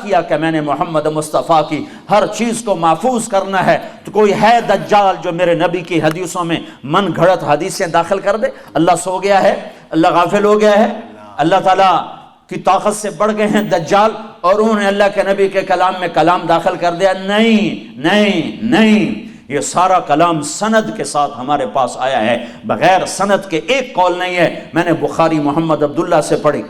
کیا کہ میں نے محمد مصطفیٰ کی ہر چیز کو محفوظ کرنا ہے، تو کوئی ہے دجال جو میرے نبی کی حدیثوں میں من گھڑت حدیثیں داخل کر دے؟ اللہ سو گیا ہے؟ اللہ غافل ہو گیا ہے؟ اللہ تعالیٰ کی طاقت سے بڑھ گئے ہیں دجال اور انہوں نے اللہ کے نبی کے کلام میں کلام داخل کر دیا؟ نہیں نہیں نہیں، یہ سارا کلام سند کے ساتھ ہمارے پاس آیا ہے، بغیر سند کے ایک قول نہیں ہے۔ میں نے بخاری محمد عبداللہ سے پڑھی،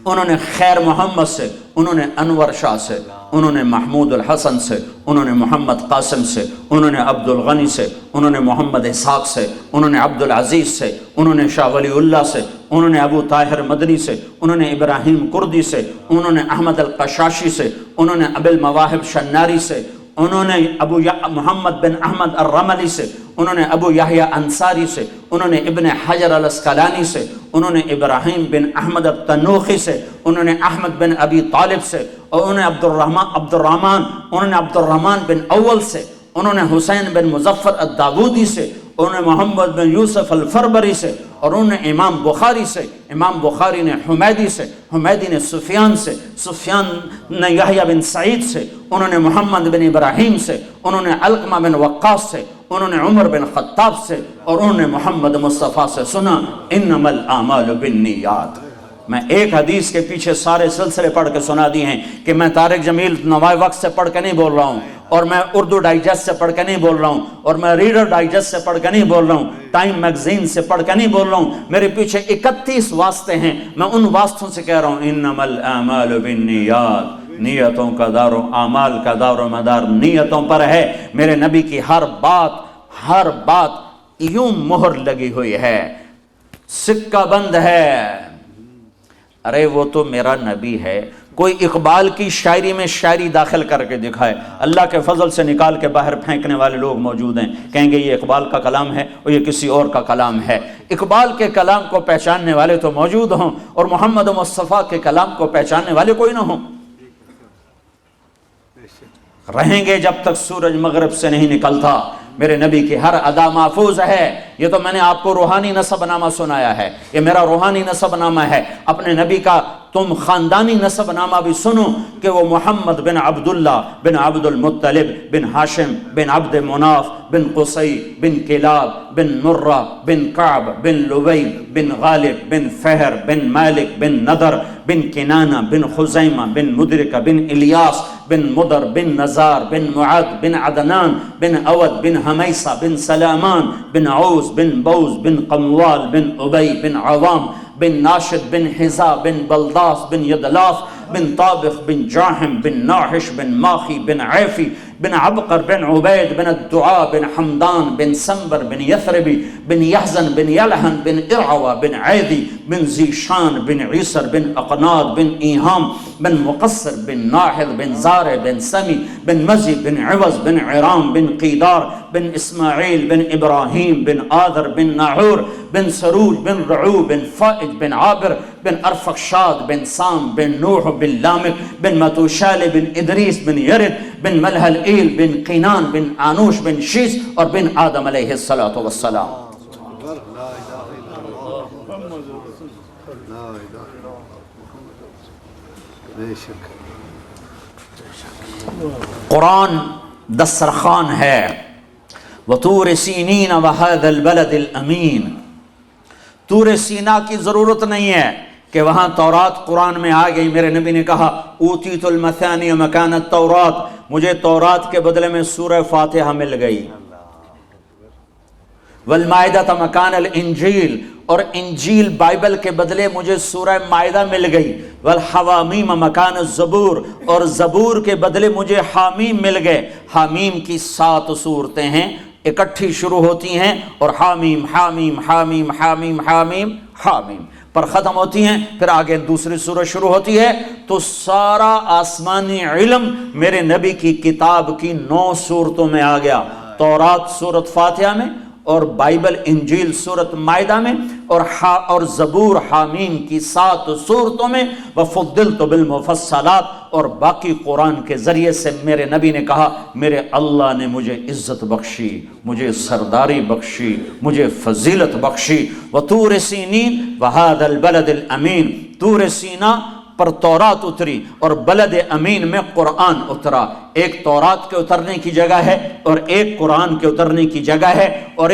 انہوں نے خیر محمد سے، انہوں نے انور شاہ سے، انہوں نے محمود الحسن سے، انہوں نے محمد قاسم سے، انہوں نے عبد الغنی سے، انہوں نے محمد اسحاق سے، انہوں نے عبد العزیز سے، انہوں نے شاہ ولی اللہ سے، انہوں نے ابو طاہر مدنی سے، انہوں نے ابراہیم کردی سے، انہوں نے احمد القشاشی سے، انہوں نے ابو المواہب شناری سے، انہوں نے محمد بن احمد الرملی سے، انہوں نے ابو یحییٰ انصاری سے، انہوں نے ابن حجر الاسقلانی سے، انہوں نے ابراہیم بن احمد التنوخی سے، انہوں نے احمد بن ابی طالب سے، اور انہوں نے عبد الرحمن بن اول سے، انہوں نے حسین بن مظفر الداودی سے، انہوں نے محمد بن یوسف الفربری سے، اور انہوں نے امام بخاری سے، امام بخاری نے حمیدی سے، حمیدی نے سفیان سے، سفیان نے یحییٰ بن سعید سے، انہوں نے محمد بن ابراہیم سے، انہوں نے علقمہ بن وقاص سے، انہوں نے عمر بن خطاب سے، اور انہوں نے محمد مصطفیٰ سے سنا انما الاعمال بالنیات۔ میں ایک حدیث کے پیچھے سارے سلسلے پڑھ کے سنا دیے ہیں کہ میں طارق جمیل نوائے وقت سے پڑھ کے نہیں بول رہا ہوں، اور میں اردو ڈائجسٹ سے پڑھ کے نہیں بول رہا ہوں، اور میں ریڈر ڈائجسٹ سے پڑھ کے نہیں بول رہا ہوں، ٹائم میگزین سے پڑھ کے نہیں بول رہا ہوں، میرے پیچھے 31 واسطے ہیں، میں ان واسطوں سے کہہ رہا ہوں انما الاعمال بالنیات، نیتوں کا دار و اعمال کا دار و مدار نیتوں پر ہے۔ میرے نبی کی ہر بات یوں مہر لگی ہوئی ہے، سکہ بند ہے۔ ارے وہ تو میرا نبی ہے، کوئی اقبال کی شاعری میں شاعری داخل کر کے دکھائے، اللہ کے فضل سے نکال کے باہر پھینکنے والے لوگ موجود ہیں، کہیں گے یہ اقبال کا کلام ہے اور یہ کسی اور کا کلام ہے۔ اقبال کے کلام کو پہچاننے والے تو موجود ہوں، اور محمد مصطفیٰ کے کلام کو پہچاننے والے کوئی نہ ہوں۔ رہیں گے جب تک سورج مغرب سے نہیں نکلتا۔ میرے نبی کی ہر ادا محفوظ ہے۔ یہ تو میں نے آپ کو روحانی نسب نامہ سنایا ہے، یہ میرا روحانی نسب نامہ ہے۔ اپنے نبی کا تم خاندانی نسب نامہ بھی سنو کہ وہ محمد بن عبداللہ بن عبد المطلب بن ہاشم بن عبد مناف بن قصی بن کلاب بن مرہ بن کعب بن لبی بن غالب بن فہر بن مالک بن نضر بن کنانہ بن خزیمہ بن مدرکہ بن الیاس بن مدر بن نزار بن معد بن عدنان بن اود بن حمیسہ بن سلامان بن عوز بن بوز بن قموال بن ابی بن عوام بن ناشد بن حزا بن بلداس بن یدلاف بن طابخ بن جاحم بن ناحش بن ماخی بن عیفی بن عبقر بن عبید بن الدعاء بن حمدان بن سنبر بن یثربی بن یحزن بن یلحن بن ارعوہ بن عیدی بن زیشان بن عیسر بن اقناد بن ایہام بن مقصر بن ناحد بن زارع بن سمی بن مزی بن عوض بن عرام بن قیدار بن اسماعیل بن ابراہیم بن آذر بن ناحور بن سروج بن رعو بن فائج بن عابر بن ارفخشاد بن سام بن نوح بن لامک بن متوشال بن ادریس بن یرد بن ملحل ایل بن قینان بن آنوش بن شیس اور بن آدم علیہ السلام۔ قرآن دسترخوان ہے۔ وطور سینین وہذا البلد الامین۔ طور سینا کی ضرورت نہیں ہے کہ وہاں تورات قرآن میں آ گئی۔ میرے نبی نے کہا اوتیت المثانی مکان التورات، مجھے تورات کے بدلے میں سورہ فاتحہ مل گئی۔ والمائدہ مکان الانجیل، اور انجیل بائبل کے بدلے مجھے سورہ مائدہ مل گئی۔ والحوامیم مکان الزبور، اور زبور کے بدلے مجھے حامیم مل گئے۔ حامیم کی 7 صورتیں ہیں، اکٹھی شروع ہوتی ہیں اور حامیم حامیم حامیم حامیم حامیم حامیم پر ختم ہوتی ہیں، پھر آگے دوسری سورہ شروع ہوتی ہے۔ تو سارا آسمانی علم میرے نبی کی کتاب کی 9 صورتوں میں آ گیا۔ تورات سورۃ فاتحہ میں، اور بائبل انجیل سورۃ مائدہ میں، اور زبور حامیم کی 7 صورتوں میں۔ وفضلت بالمفصلات، اور باقی قرآن کے ذریعے سے میرے نبی نے کہا میرے اللہ نے مجھے عزت بخشی، مجھے سرداری بخشی، مجھے فضیلت بخشی۔ وطور سینین وہذا البلد الامین، طور سینا پر تورات اتری اور بلد امین میں قرآن اترا. ایک تورات کے اترنے کی جگہ ہے اور ایک قرآن کے اترنے کی جگہ ہے. اور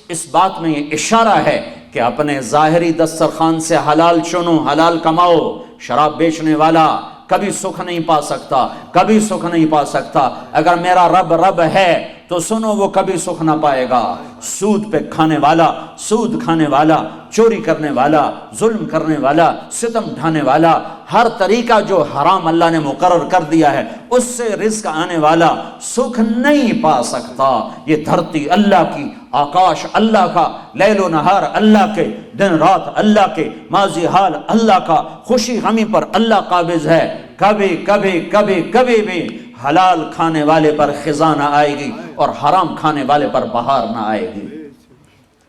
اس بات میں یہ اشارہ ہے کہ اپنے ظاہری دسترخوان سے حلال چنو، حلال کماؤ. شراب بیچنے والا کبھی سکھ نہیں پا سکتا، کبھی سکھ نہیں پا سکتا. اگر میرا رب ہے تو سنو وہ کبھی سکھ نہ پائے گا. سود پہ کھانے والا، سود کھانے والا، چوری کرنے والا، ظلم کرنے والا، ستم ڈھانے والا، ہر طریقہ جو حرام اللہ نے مقرر کر دیا ہے اس سے رزق آنے والا سکھ نہیں پا سکتا. یہ دھرتی اللہ کی، آکاش اللہ کا، لیل و نہار اللہ کے، دن رات اللہ کے، ماضی حال اللہ کا، خوشی غمی پر اللہ قابض ہے. کبھی کبھی کبھی کبھی بھی حلال کھانے والے پر خزاں نہ آئے گی اور حرام کھانے والے پر بہار نہ آئے گی.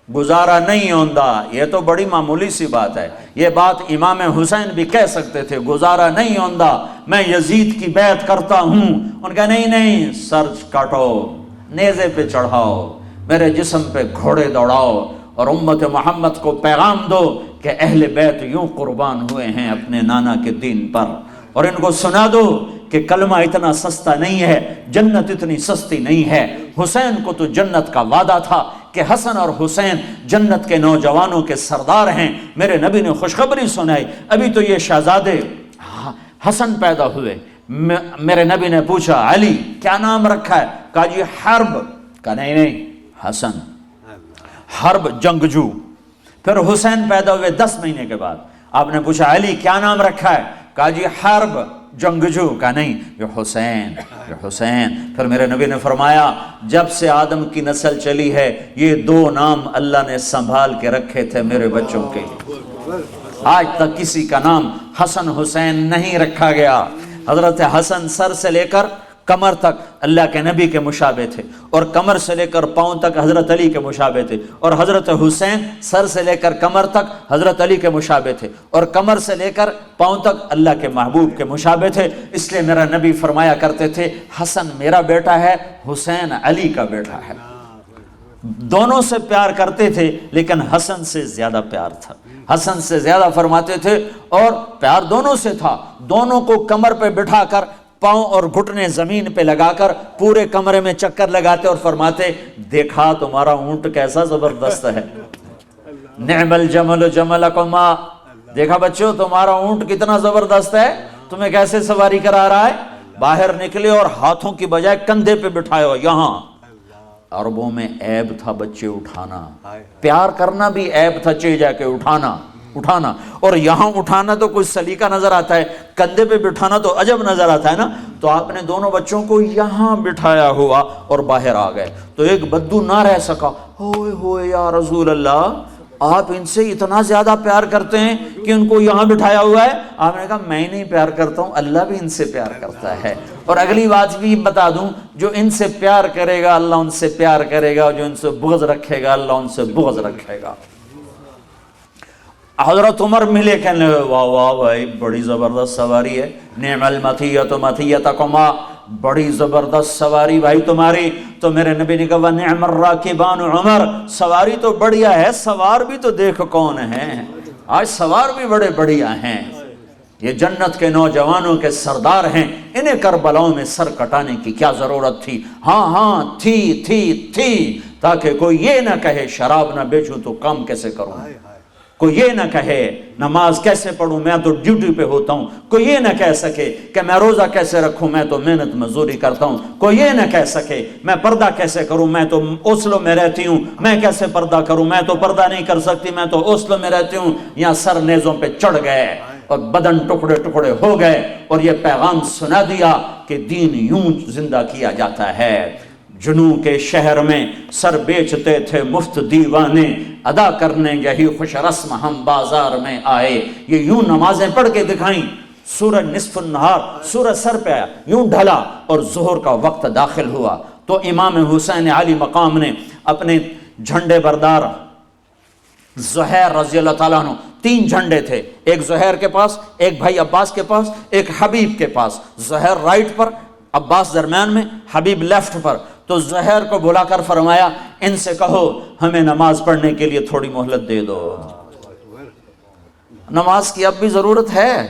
گزارا نہیں ہوندا، یہ تو بڑی معمولی سی بات ہے. یہ بات امام حسین بھی کہہ سکتے تھے، گزارا نہیں ہوندا، میں یزید کی بیعت کرتا ہوں. ان کا نہیں، سر کاٹو، نیزے پہ چڑھاؤ، میرے جسم پہ گھوڑے دوڑاؤ اور امت محمد کو پیغام دو کہ اہل بیت یوں قربان ہوئے ہیں اپنے نانا کے دین پر. اور ان کو سنا دو کہ کلمہ اتنا سستا نہیں ہے، جنت اتنی سستی نہیں ہے. حسین کو تو جنت کا وعدہ تھا کہ حسن اور حسین جنت کے نوجوانوں کے سردار ہیں. میرے نبی نے خوشخبری سنائی. ابھی تو یہ شہزادے حسن پیدا ہوئے. میرے نبی نے پوچھا علی کیا نام رکھا ہے؟ کہا جی حرب. کہا نہیں حسن. حرب جنگجو. پھر حسین پیدا ہوئے 10 مہینے کے بعد. آپ نے پوچھا علی کیا نام رکھا ہے؟ کہا جی حرب جنگجو. کہا نہیں یہ حسین، یہ حسین. پھر میرے نبی نے فرمایا جب سے آدم کی نسل چلی ہے یہ 2 نام اللہ نے سنبھال کے رکھے تھے میرے بچوں کے. آج تک کسی کا نام حسن حسین نہیں رکھا گیا. حضرت حسن سر سے لے کر کمر تک اللہ کے نبی کے مشابہ تھے اور کمر سے لے کر پاؤں تک حضرت علی کے مشابہ تھے. اور حضرت حسین سر سے لے کر کمر تک حضرت علی کے مشابہ تھے اور کمر سے لے کر پاؤں تک اللہ کے محبوب کے مشابہ تھے. اس لیے میرا نبی فرمایا کرتے تھے حسن میرا بیٹا ہے، حسین علی کا بیٹا ہے. دونوں سے پیار کرتے تھے لیکن حسن سے زیادہ پیار تھا. حسن سے زیادہ فرماتے تھے اور پیار دونوں سے تھا. دونوں کو کمر پہ بٹھا کر پاؤں اور گھٹنے زمین پہ لگا کر پورے کمرے میں چکر لگاتے اور فرماتے دیکھا تمہارا اونٹ کیسا زبردست ہے. نعم الجمل جملکما. دیکھا بچوں تمہارا اونٹ کتنا زبردست ہے، تمہیں کیسے سواری کرا رہا ہے. باہر نکلے اور ہاتھوں کی بجائے کندھے پہ بٹھائے ہو. یہاں عربوں میں عیب تھا بچے اٹھانا، پیار کرنا بھی عیب تھا، چے جا کے اٹھانا. اور یہاں اٹھانا تو کوئی سلیقہ نظر آتا ہے، کندھے پہ بٹھانا تو عجب نظر آتا ہے نا. تو آپ نے دونوں بچوں کو یہاں بٹھایا ہوا اور باہر آ گئے. تو ایک بدو نہ رہ سکا، ہوئے ہوئے یا رسول اللہ آپ ان سے اتنا زیادہ پیار کرتے ہیں کہ ان کو یہاں بٹھایا ہوا ہے. آپ نے کہا میں نہیں پیار کرتا ہوں، اللہ بھی ان سے پیار کرتا ہے. اور اگلی بات بھی بتا دوں، جو ان سے پیار کرے گا اللہ ان سے پیار کرے گا، اور جو ان سے بغض رکھے گا اللہ ان سے بغض رکھے گا. حضرت عمر ملے، کہنے واہ واہ بھائی بڑی زبردست سواری ہے. نعم المطیۃ مطیۃکما. بڑی زبردست سواری بھائی تمہاری. تو میرے نبی نے کہا نعم الراکبان عمر. سواری تو بڑھیا ہے، سوار بھی تو دیکھ کون ہیں. آج سوار بھی بڑے بڑھیا ہیں. یہ جنت کے نوجوانوں کے سردار ہیں. انہیں کربلاؤں میں سر کٹانے کی کیا ضرورت تھی؟ ہاں تھی تاکہ کوئی یہ نہ کہے شراب نہ بیچوں تو کام کیسے کروں، کوئی یہ نہ کہے نماز کیسے پڑھوں، میں تو ڈیوٹی پہ ہوتا ہوں. کوئی یہ نہ کہہ سکے کہ میں روزہ کیسے رکھوں، میں تو محنت مزدوری کرتا ہوں. کوئی یہ نہ کہہ سکے میں پردہ کیسے کروں، میں تو اوسلو میں رہتی ہوں، میں کیسے پردہ کروں، میں تو پردہ نہیں کر سکتی، میں تو اوسلو میں رہتی ہوں. یہاں سر نیزوں پہ چڑھ گئے اور بدن ٹکڑے ٹکڑے ہو گئے اور یہ پیغام سنا دیا کہ دین یوں زندہ کیا جاتا ہے. جنوں کے شہر میں سر بیچتے تھے مفت دیوانے، ادا کرنے یہی خوش رسم ہم بازار میں آئے. یہ یوں نمازیں پڑھ کے دکھائیں. سورج نصف النہار، سورج سر پہ آیا، یوں ڈھلا اور ظہر کا وقت داخل ہوا. تو امام حسین علی مقام نے اپنے جھنڈے بردار زہیر رضی اللہ تعالیٰ عنہ، 3 جھنڈے تھے، ایک زہیر کے پاس، ایک بھائی عباس کے پاس، ایک حبیب کے پاس. زہیر رائٹ پر، عباس درمیان میں، حبیب لیفٹ پر. تو زہیر کو بلا کر فرمایا ان سے کہو ہمیں نماز پڑھنے کے لیے تھوڑی مہلت دے دو. نماز کی اب بھی ضرورت ہے.